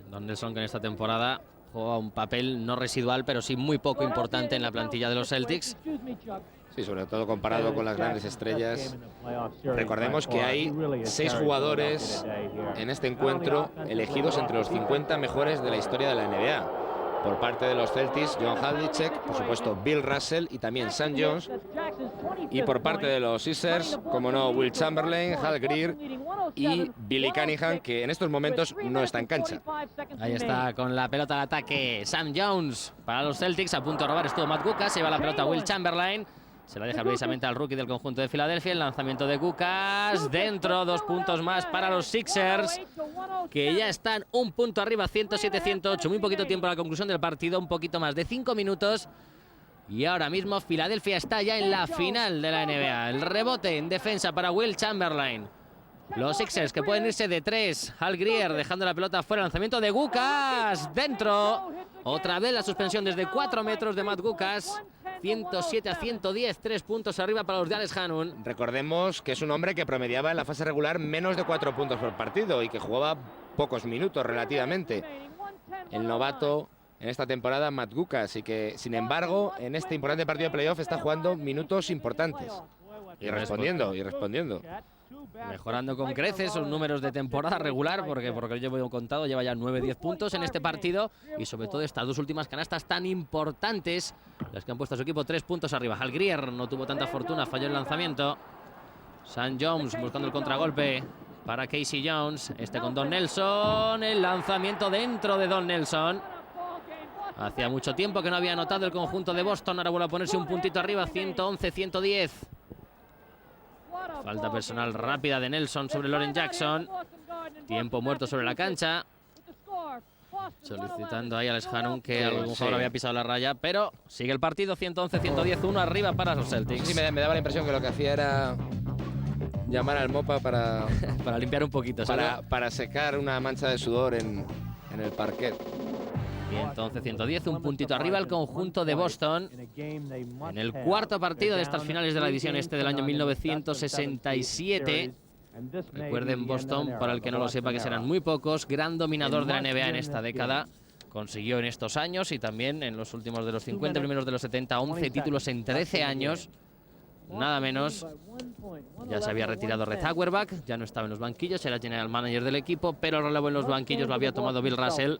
Don Nelson, que en esta temporada juega un papel no residual, pero sí muy poco importante en la plantilla de los Celtics. Sí, sobre todo comparado con las grandes estrellas. Recordemos que hay 6 jugadores en este encuentro elegidos entre los 50 mejores de la historia de la NBA. Por parte de los Celtics, John Havlicek, por supuesto Bill Russell y también Sam Jones. Y por parte de los Sixers, como no, Will Chamberlain, Hal Greer y Billy Cunningham, que en estos momentos no está en cancha. Ahí está con la pelota al ataque Sam Jones para los Celtics. A punto de robar estuvo Matt Gukas. Se va la pelota Will Chamberlain. Se la deja precisamente al rookie del conjunto de Filadelfia. El lanzamiento de Gukas dentro. 2 puntos más para los Sixers, que ya están un punto arriba, 107-108. Muy poquito tiempo a la conclusión del partido, un poquito más de 5 minutos. Y ahora mismo Filadelfia está ya en la final de la NBA. El rebote en defensa para Will Chamberlain. Los Sixers que pueden irse de 3. Hal Greer dejando la pelota fuera. Lanzamiento de Gukas dentro. Otra vez la suspensión desde 4 metros de Matt Gukas. 107-110, 3 puntos arriba para los de Alex Hannum. Recordemos que es un hombre que promediaba en la fase regular menos de 4 puntos por partido y que jugaba pocos minutos relativamente. El novato en esta temporada, Matt Gukas, y que, sin embargo, en este importante partido de playoff está jugando minutos importantes. Y respondiendo. Mejorando con creces sus números de temporada regular, porque yo he contado, lleva ya 9-10 puntos en este partido. Y sobre todo estas 2 últimas canastas tan importantes, las que han puesto a su equipo 3 puntos arriba. Hal Greer no tuvo tanta fortuna, falló el lanzamiento. Sam Jones buscando el contragolpe para Casey Jones. Este con Don Nelson. El lanzamiento dentro de Don Nelson. Hacía mucho tiempo que no había anotado el conjunto de Boston. Ahora vuelve a ponerse un puntito arriba, 111-110. Falta personal rápida de Nelson sobre Loren Jackson. Tiempo muerto sobre la cancha. Solicitando ahí a Alex Hannum que algún jugador había pisado la raya. Pero sigue el partido, 111-110, 1 arriba para los Celtics. Sí, me daba la impresión que lo que hacía era llamar al Mopa para limpiar un poquito. Para secar una mancha de sudor en el parquet. 111-110, un puntito arriba el conjunto de Boston en el cuarto partido de estas finales de la división este del año 1967. Recuerden, Boston, para el que no lo sepa, que serán muy pocos, gran dominador de la NBA en esta década. Consiguió en estos años y también en los últimos de los 50, primeros de los 70, 11 títulos en 13 años. Nada menos. Ya se había retirado Red Auerbach, ya no estaba en los banquillos, era general manager del equipo, pero el relevo en los banquillos lo había tomado Bill Russell,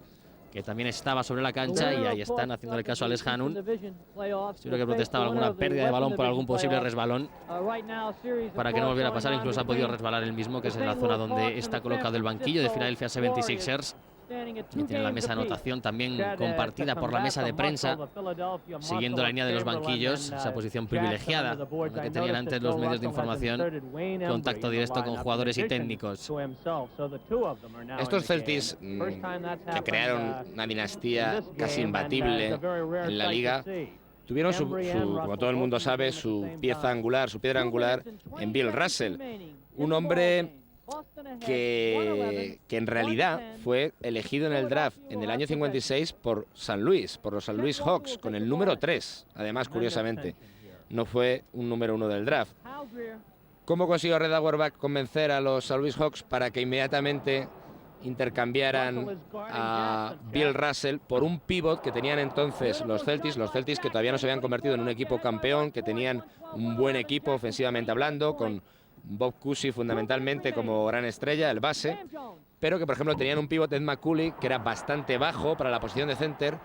que también estaba sobre la cancha, y ahí están haciéndole caso a Alex Hannum. Seguro que protestaba alguna pérdida de balón por algún posible resbalón, para que no volviera a pasar. Incluso ha podido resbalar el mismo, que es en la zona donde está colocado el banquillo de Philadelphia 76ers. Y tiene la mesa de anotación también compartida por la mesa de prensa, siguiendo la línea de los banquillos, esa posición privilegiada que tenían antes los medios de información, contacto directo con jugadores y técnicos. Estos Celtics, que crearon una dinastía casi imbatible en la liga, tuvieron como todo el mundo sabe, su pieza angular, su piedra angular en Bill Russell, un hombre que en realidad fue elegido en el draft en el año 56 por San Luis, por los San Luis Hawks, con el número 3. Además, curiosamente, no fue un número 1 del draft. ¿Cómo consiguió Red Auerbach convencer a los San Luis Hawks para que inmediatamente intercambiaran a Bill Russell por un pívot que tenían entonces los Celtics que todavía no se habían convertido en un equipo campeón, que tenían un buen equipo ofensivamente hablando, con Bob Cousy fundamentalmente como gran estrella, el base, pero que por ejemplo tenían un pívot, Ed McCulley, que era bastante bajo para la posición de center,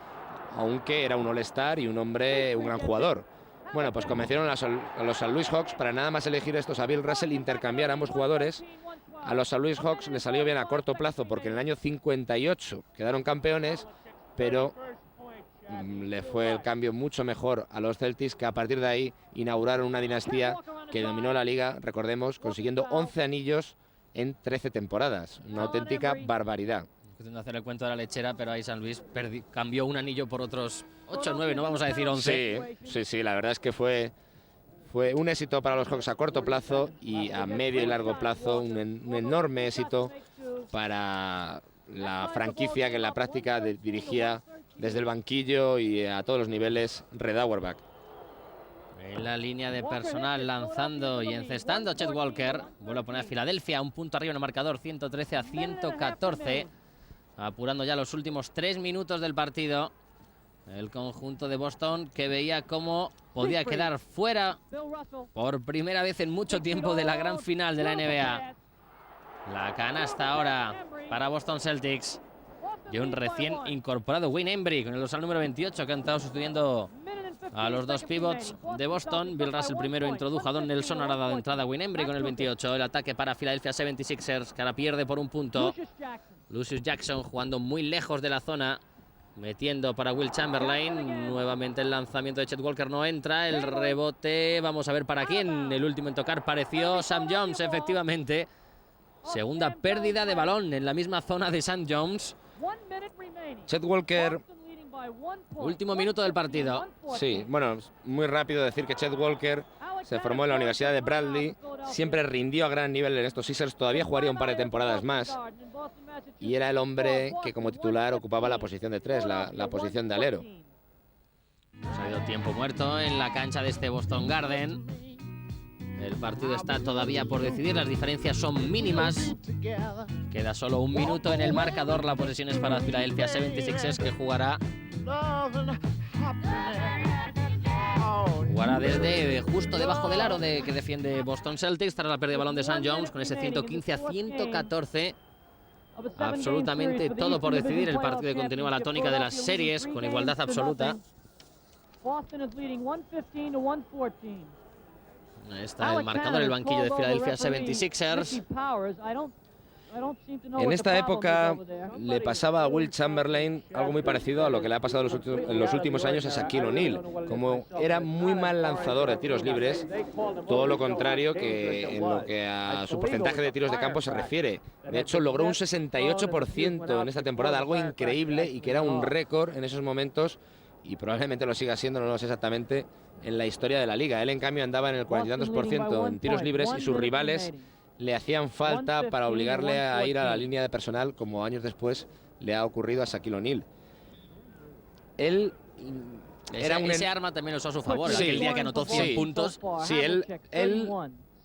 aunque era un all-star y un hombre, un gran jugador. Bueno, pues convencieron a los San Luis Hawks para nada más elegir estos a Bill Russell, intercambiar a ambos jugadores. A los San Luis Hawks les salió bien a corto plazo, porque en el año 58 quedaron campeones, pero le fue el cambio mucho mejor a los Celtics, que a partir de ahí inauguraron una dinastía que dominó la liga, recordemos, consiguiendo 11 anillos en 13 temporadas. Una auténtica barbaridad. Intentando hacer el cuento de la lechera, pero ahí San Luis cambió un anillo por otros 8 o 9, no vamos a decir 11. Sí, la verdad es que fue un éxito para los Hawks a corto plazo, y a medio y largo plazo un enorme éxito para la franquicia que en la práctica dirigía desde el banquillo y a todos los niveles Red Auerbach. En la línea de personal, lanzando y encestando Chet Walker. Vuelve a poner a Filadelfia un punto arriba en el marcador, 113-114. Apurando ya los últimos 3 minutos del partido. El conjunto de Boston, que veía cómo podía quedar fuera por primera vez en mucho tiempo de la gran final de la NBA. La canasta ahora para Boston Celtics. Y un recién incorporado Wayne Embry con el dorsal número 28, que han estado sustituyendo a los dos pivots de Boston. Bill Russell primero introdujo a Don Nelson, ahora da de entrada a Wayne Embry con el 28. El ataque para Philadelphia 76ers, que ahora pierde por un punto. Lucius Jackson jugando muy lejos de la zona, metiendo para Will Chamberlain. Nuevamente el lanzamiento de Chet Walker no entra. El rebote, vamos a ver para quién. El último en tocar pareció Sam Jones, efectivamente. Segunda pérdida de balón en la misma zona de Sam Jones. Chet Walker, último minuto del partido. Sí, bueno, muy rápido decir que Chet Walker se formó en la Universidad de Bradley, siempre rindió a gran nivel en estos Sixers, todavía jugaría un par de temporadas más, y era el hombre que como titular ocupaba la posición de 3, la posición de alero. Ha habido tiempo muerto en la cancha de este Boston Garden. El partido está todavía por decidir, las diferencias son mínimas. Queda solo un minuto en el marcador, la posesión es para Philadelphia 76ers, que jugará desde justo debajo del aro que defiende Boston Celtics, tras la pérdida de balón de Sam Jones, con ese 115-114. Absolutamente todo por decidir. El partido continúa la tónica de las series, con igualdad absoluta. Ahí está el marcador, el banquillo de Philadelphia 76ers. En esta época le pasaba a Will Chamberlain algo muy parecido a lo que le ha pasado en los últimos años a Shaquille O'Neal. Como era muy mal lanzador de tiros libres, todo lo contrario que en lo que a su porcentaje de tiros de campo se refiere. De hecho, logró un 68% en esta temporada, algo increíble, y que era un récord en esos momentos, y probablemente lo siga siendo, no lo sé exactamente, en la historia de la liga. Él, en cambio, andaba en el 40 y tantos por ciento en tiros libres, y sus rivales le hacían falta para obligarle a ir a la línea de personal, como años después le ha ocurrido a Shaquille O'Neal. él era ese arma también lo usó a su favor. Sí. El día que anotó 100 puntos. Sí, él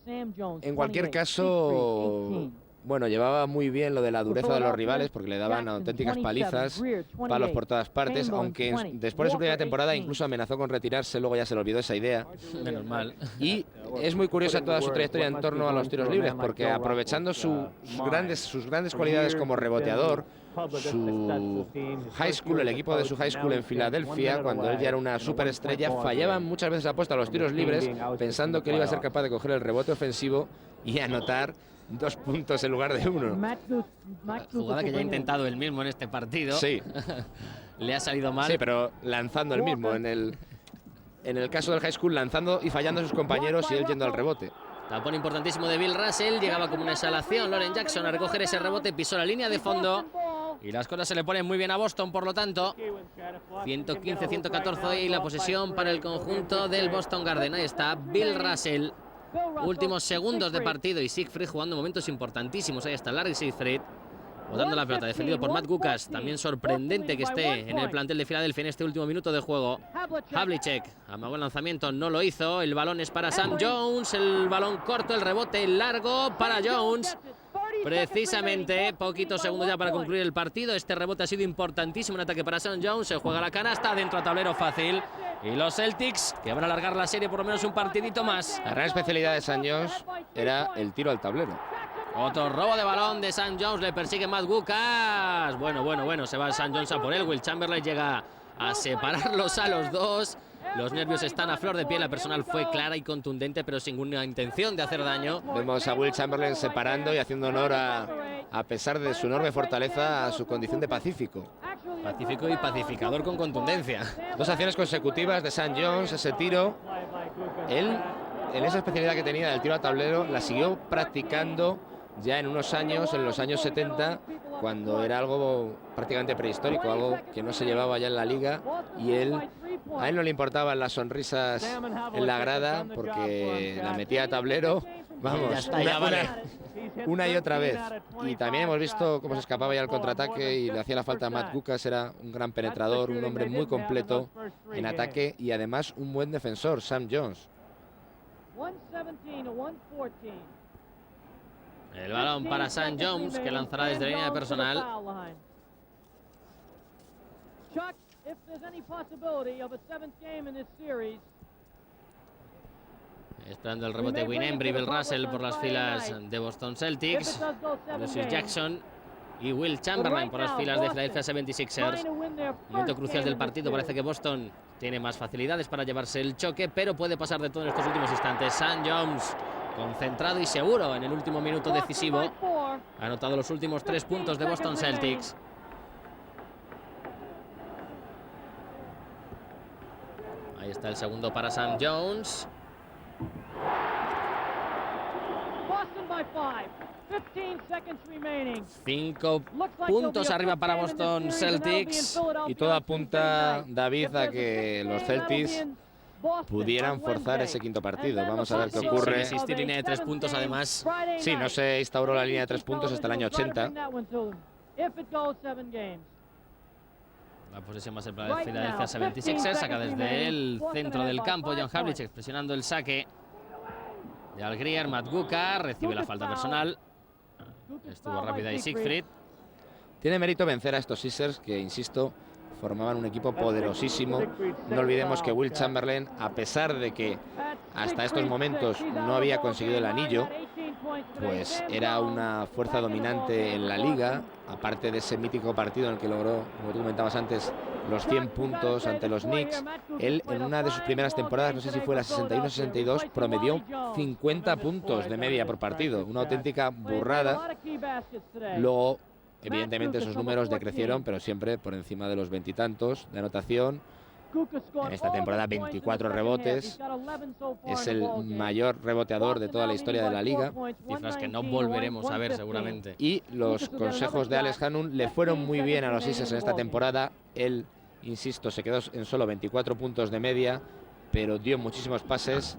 en cualquier caso, bueno, llevaba muy bien lo de la dureza de los rivales porque le daban auténticas palizas, palos por todas partes, aunque después de su primera temporada incluso amenazó con retirarse, luego ya se le olvidó esa idea. Menos mal. Y es muy curiosa toda su trayectoria en torno a los tiros libres, porque aprovechando sus grandes cualidades como reboteador, su high school, el equipo de su high school en Filadelfia, cuando él ya era una superestrella, fallaban muchas veces apuesta a los tiros libres, pensando que él iba a ser capaz de coger el rebote ofensivo y anotar 2 puntos en lugar de 1. Jugada que ya ha intentado él mismo en este partido. Sí. Le ha salido mal. Sí, pero lanzando el mismo. En el caso del high school, lanzando y fallando a sus compañeros y él yendo al rebote. Tapón importantísimo de Bill Russell. Llegaba como una exhalación Loren Jackson a recoger ese rebote. Pisó la línea de fondo. Y las cosas se le ponen muy bien a Boston, por lo tanto. 115-114 y la posesión para el conjunto del Boston Garden. Ahí está Bill Russell. Últimos segundos de partido y Siegfried jugando momentos importantísimos. Ahí está Larry Siegfried botando la pelota, defendido por Matt Gukas. También sorprendente que esté en el plantel de Filadelfia en este último minuto de juego. Havlicek amagó el lanzamiento, no lo hizo. El balón es para Sam Jones. El balón corto, el rebote largo para Jones. Precisamente, poquitos segundos ya para concluir el partido. Este rebote ha sido importantísimo. Un ataque para Sam Jones. Se juega la canasta dentro a tablero fácil. Y los Celtics, que van a alargar la serie por lo menos un partidito más. La gran especialidad de Sam Jones era el tiro al tablero. Otro robo de balón de Sam Jones. Le persigue Matt Gukas. Bueno. Se va Sam Jones a por él. Will Chamberlain llega a separarlos a los dos. Los nervios están a flor de piel. La personal fue clara y contundente, pero sin ninguna intención de hacer daño. Vemos a Will Chamberlain separando y haciendo honor a pesar de su enorme fortaleza, a su condición de pacífico. Pacífico y pacificador con contundencia. 2 acciones consecutivas de Sam Jones, ese tiro. Él, en esa especialidad que tenía del tiro a tablero, la siguió practicando ya en unos años, en los años 70, cuando era algo prácticamente prehistórico, algo que no se llevaba ya en la liga, y a él no le importaban las sonrisas en la grada porque la metía a tablero, vamos, una y otra vez. Y también hemos visto cómo se escapaba ya el contraataque y le hacía la falta a Matt Gukas. Era un gran penetrador, un hombre muy completo en ataque y además un buen defensor, Sam Jones. El balón para Sam Jones, que lanzará desde la línea de personal. Esperando el rebote Win Embry, Bill Russell por las filas de Boston Celtics. Lucius Jackson y Will Chamberlain por las filas de Philadelphia 76ers. Momento crucial del partido. Parece que Boston tiene más facilidades para llevarse el choque, pero puede pasar de todo en estos últimos instantes. Sam Jones, concentrado y seguro en el último minuto decisivo. Ha anotado los últimos 3 puntos de Boston Celtics. Ahí está el segundo para Sam Jones. 5 puntos arriba para Boston Celtics. Y todo apunta, David, a que los Celtics pudieran forzar ese quinto partido. Vamos a ver qué ocurre. Sin existir línea de 3 puntos, además. Sí, no se instauró la línea de 3 puntos hasta el año 80. La posesión más para el Philadelphia 76ers. Saca desde el centro del campo John Havlicek presionando el saque de Al Greer. Matt Gukas recibe la falta personal. Estuvo rápida y Siegfried. Tiene mérito vencer a estos Sixers que, insisto, formaban un equipo poderosísimo. No olvidemos que Will Chamberlain, a pesar de que hasta estos momentos no había conseguido el anillo, pues era una fuerza dominante en la liga, aparte de ese mítico partido en el que logró, como tú comentabas antes, los 100 puntos ante los Knicks. Él, en una de sus primeras temporadas, no sé si fue la 61-62, promedió 50 puntos de media por partido, una auténtica burrada. Luego, evidentemente, esos números decrecieron, pero siempre por encima de los 20 y tantos de anotación. En esta temporada 24 rebotes, es el mayor reboteador de toda la historia de la liga. Cifras que no volveremos a ver seguramente. Y los consejos de Alex Hannum le fueron muy bien a los Sixers en esta temporada. Él, insisto, se quedó en solo 24 puntos de media, pero dio muchísimos pases.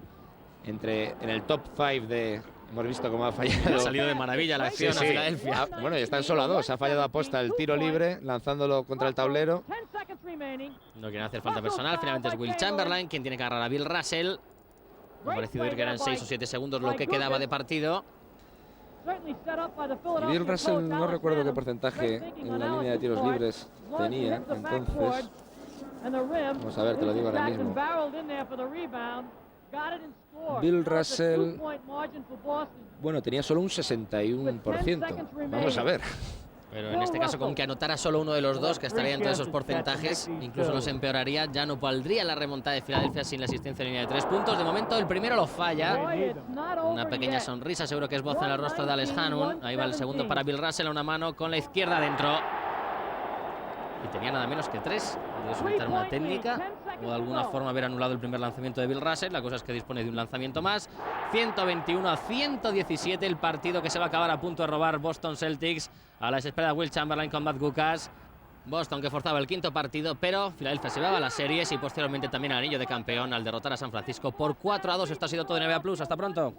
En el top 5 de... Hemos visto cómo ha fallado. Ha salido de maravilla la acción a Filadelfia. Bueno, y están solo a 2. Ha fallado a posta el tiro libre, lanzándolo contra el tablero. No quieren hacer falta personal. Finalmente es Will Chamberlain quien tiene que agarrar a Bill Russell. Me ha parecido ir que eran 6 o 7 segundos lo que quedaba de partido. Y Bill Russell no recuerdo qué porcentaje en la línea de tiros libres tenía, entonces vamos a ver, te lo digo ahora mismo. Bill Russell, bueno, tenía solo un 61%. Vamos a ver. Pero en este caso, con que anotara solo uno de los dos, que estaría entre esos porcentajes, incluso los empeoraría, ya no valdría la remontada de Filadelfia sin la asistencia en línea de 3 puntos. De momento, el primero lo falla. Una pequeña sonrisa, seguro que es voz en el rostro de Alex Hannum. Ahí va el segundo para Bill Russell, a una mano con la izquierda adentro. Y tenía nada menos que 3. Podría soltar una técnica o de alguna forma haber anulado el primer lanzamiento de Bill Russell. La cosa es que dispone de un lanzamiento más. 121-117 el partido que se va a acabar a punto de robar Boston Celtics. A la espera de Will Chamberlain con Matt Guokas. Boston que forzaba el quinto partido, pero Filadelfia se llevaba las series y posteriormente también el anillo de campeón al derrotar a San Francisco por 4-2. Esto ha sido todo en NBA Plus. Hasta pronto.